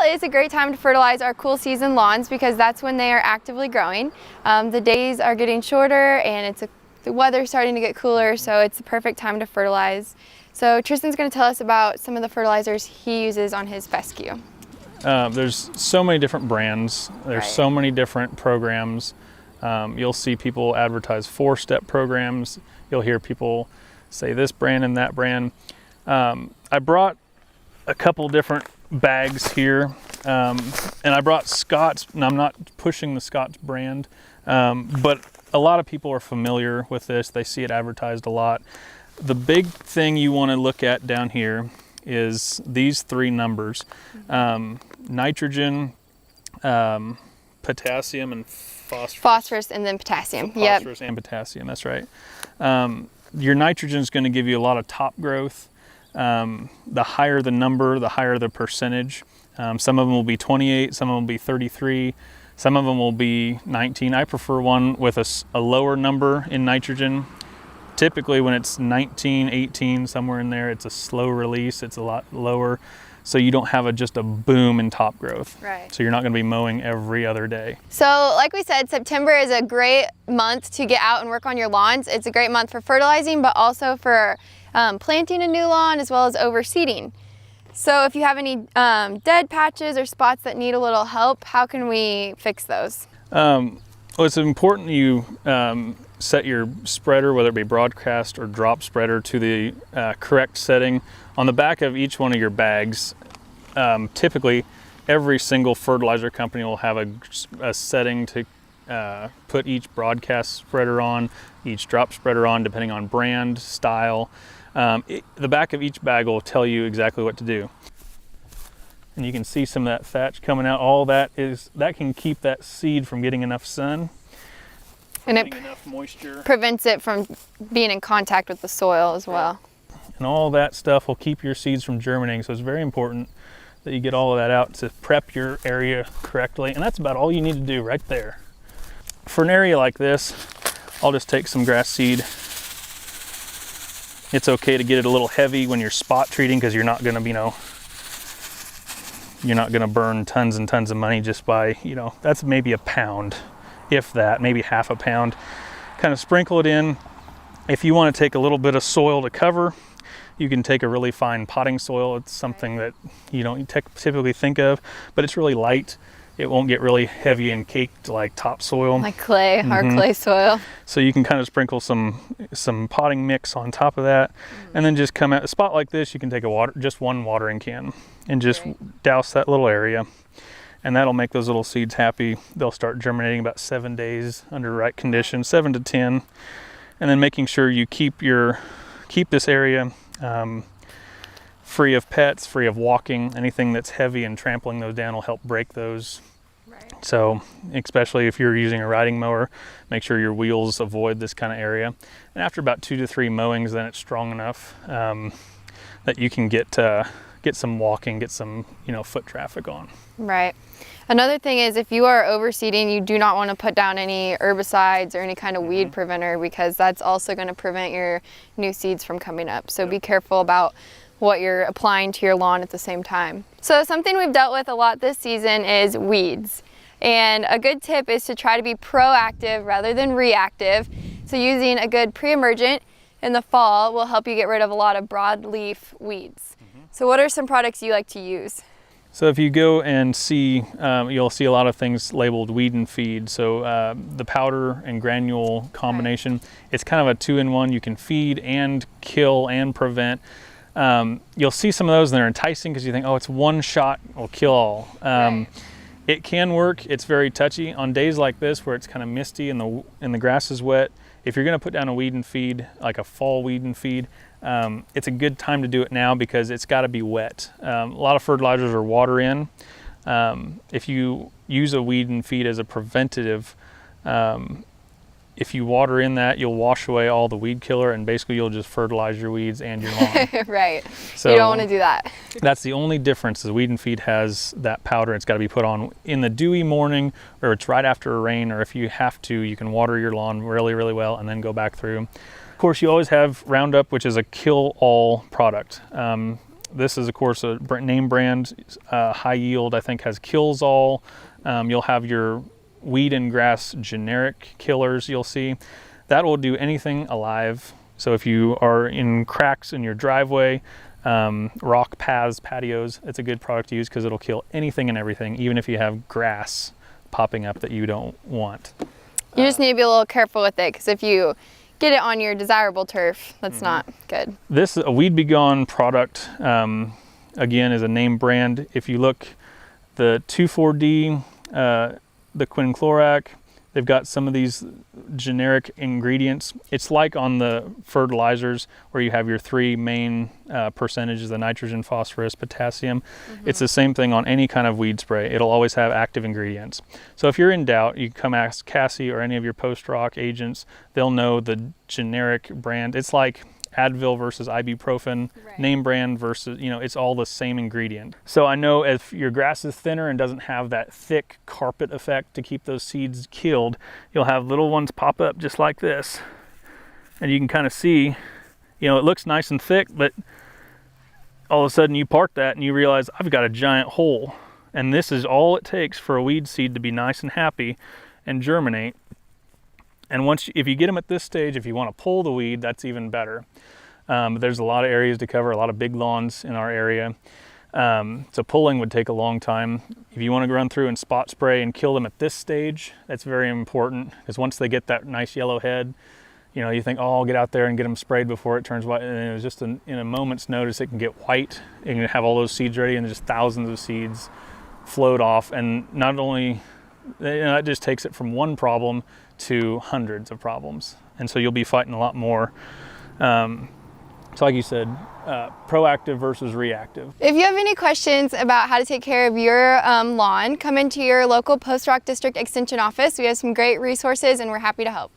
is a great time to fertilize our cool season lawns because that's when they are actively growing. The days are getting shorter and the weather's starting to get cooler, so it's the perfect time to fertilize. So Tristen's going to tell us about some of the fertilizers he uses on his fescue. There's so many different brands. There's so many different programs. You'll see people advertise 4-step programs. You'll hear people say this brand and that brand. I brought a couple different bags here, and I brought Scott's, and I'm not pushing the Scott's brand, but a lot of people are familiar with this. They see it advertised a lot. The big thing you want to look at down here is these 3 numbers: nitrogen, potassium, and phosphorus. Phosphorus and then potassium. Phosphorus and potassium, that's right. Your nitrogen is going to give you a lot of top growth. The higher the number, the higher the percentage. Some of them will be 28, some of them will be 33, some of them will be 19. I prefer one with a lower number in nitrogen. Typically when it's 19, 18, somewhere in there, it's a slow release, it's a lot lower, so you don't have just a boom in top growth. Right. So you're not going to be mowing every other day. So like we said, September is a great month to get out and work on your lawns. It's a great month for fertilizing, but also for planting a new lawn as well as overseeding. So if you have any dead patches or spots that need a little help, how can we fix those? Well, it's important you set your spreader, whether it be broadcast or drop spreader, to the correct setting. On the back of each one of your bags, typically every single fertilizer company will have a setting to put each broadcast spreader on, each drop spreader on, depending on brand, style. The back of each bag will tell you exactly what to do. And you can see some of that thatch coming out. All that can keep that seed from getting enough sun. And it enough moisture. Prevents it from being in contact with the soil as well. And all that stuff will keep your seeds from germinating. So it's very important that you get all of that out to prep your area correctly. And that's about all you need to do right there. For an area like this, I'll just take some grass seed. It's okay to get it a little heavy when you're spot treating, because you're not going to, you're not going to burn tons and tons of money just by, that's maybe a pound, if that, maybe half a pound. Kind of sprinkle it in. If you want to take a little bit of soil to cover, you can take a really fine potting soil. It's something that you don't typically think of, but it's really light. It won't get really heavy and caked like topsoil. Like clay, hard clay soil. So you can kind of sprinkle some potting mix on top of that, and then just come at a spot like this. You can take just one watering can and just douse that little area, and that'll make those little seeds happy. They'll start germinating about 7 days under right conditions, 7 to 10, and then making sure you keep this area free of pets, free of walking. Anything that's heavy and trampling those down will help break those. Right. So especially if you're using a riding mower, make sure your wheels avoid this kind of area. And after about 2 to 3 mowings, then it's strong enough that you can get some walking, get some foot traffic on. Right. Another thing is, if you are overseeding, you do not want to put down any herbicides or any kind of weed preventer, because that's also going to prevent your new seeds from coming up. So be careful about what you're applying to your lawn at the same time. So something we've dealt with a lot this season is weeds. And a good tip is to try to be proactive rather than reactive. So using a good pre-emergent in the fall will help you get rid of a lot of broadleaf weeds. So what are some products you like to use? So if you go and see, you'll see a lot of things labeled weed and feed. So the powder and granule combination, it's kind of a 2-in-1. You can feed and kill and prevent. You'll see some of those and they're enticing because you think, oh, it's one shot, will kill all. It can work. It's very touchy. On days like this where it's kind of misty and the grass is wet, if you're going to put down a weed and feed, like a fall weed and feed, it's a good time to do it now because it's got to be wet. A lot of fertilizers are water in. If you use a weed and feed as a preventative, if you water in that, you'll wash away all the weed killer, and basically you'll just fertilize your weeds and your lawn. Right. So you don't want to do that. That's the only difference. The weed and feed has that powder. It's got to be put on in the dewy morning, or it's right after a rain, or if you have to, you can water your lawn really, really well and then go back through. Of course, you always have Roundup, which is a kill-all product. This is of course a name brand, high yield, I think has kills all. You'll have your weed and grass generic killers you'll see. That will do anything alive. So if you are in cracks in your driveway, rock paths, patios, it's a good product to use because it'll kill anything and everything, even if you have grass popping up that you don't want. You just need to be a little careful with it, because if you get it on your desirable turf, that's not good. This a Weed Be Gone product, again, is a name brand. If you look, the 2,4-D, the quinclorac, they've got some of these generic ingredients. It's like on the fertilizers where you have your three main percentages, the nitrogen, phosphorus, potassium. It's the same thing on any kind of weed spray. It'll always have active ingredients. So if you're in doubt, you come ask Cassie or any of your post-rock agents. They'll know the generic brand. It's like Advil versus ibuprofen, name brand versus, it's all the same ingredient. So I know if your grass is thinner and doesn't have that thick carpet effect to keep those seeds killed, you'll have little ones pop up just like this. And you can kind of see, it looks nice and thick, but all of a sudden you part that and you realize I've got a giant hole. And this is all it takes for a weed seed to be nice and happy and germinate. And if you get them at this stage, if you want to pull the weed, that's even better. There's a lot of areas to cover, a lot of big lawns in our area. So pulling would take a long time. If you want to run through and spot spray and kill them at this stage, that's very important, because once they get that nice yellow head, you think, oh, I'll get out there and get them sprayed before it turns white. And it was just in a moment's notice, it can get white. You can have all those seeds ready and just thousands of seeds float off. And not only, it just takes it from one problem to hundreds of problems. And so you'll be fighting a lot more. So like you said, proactive versus reactive. If you have any questions about how to take care of your lawn, come into your local Post Rock District Extension office. We have some great resources and we're happy to help.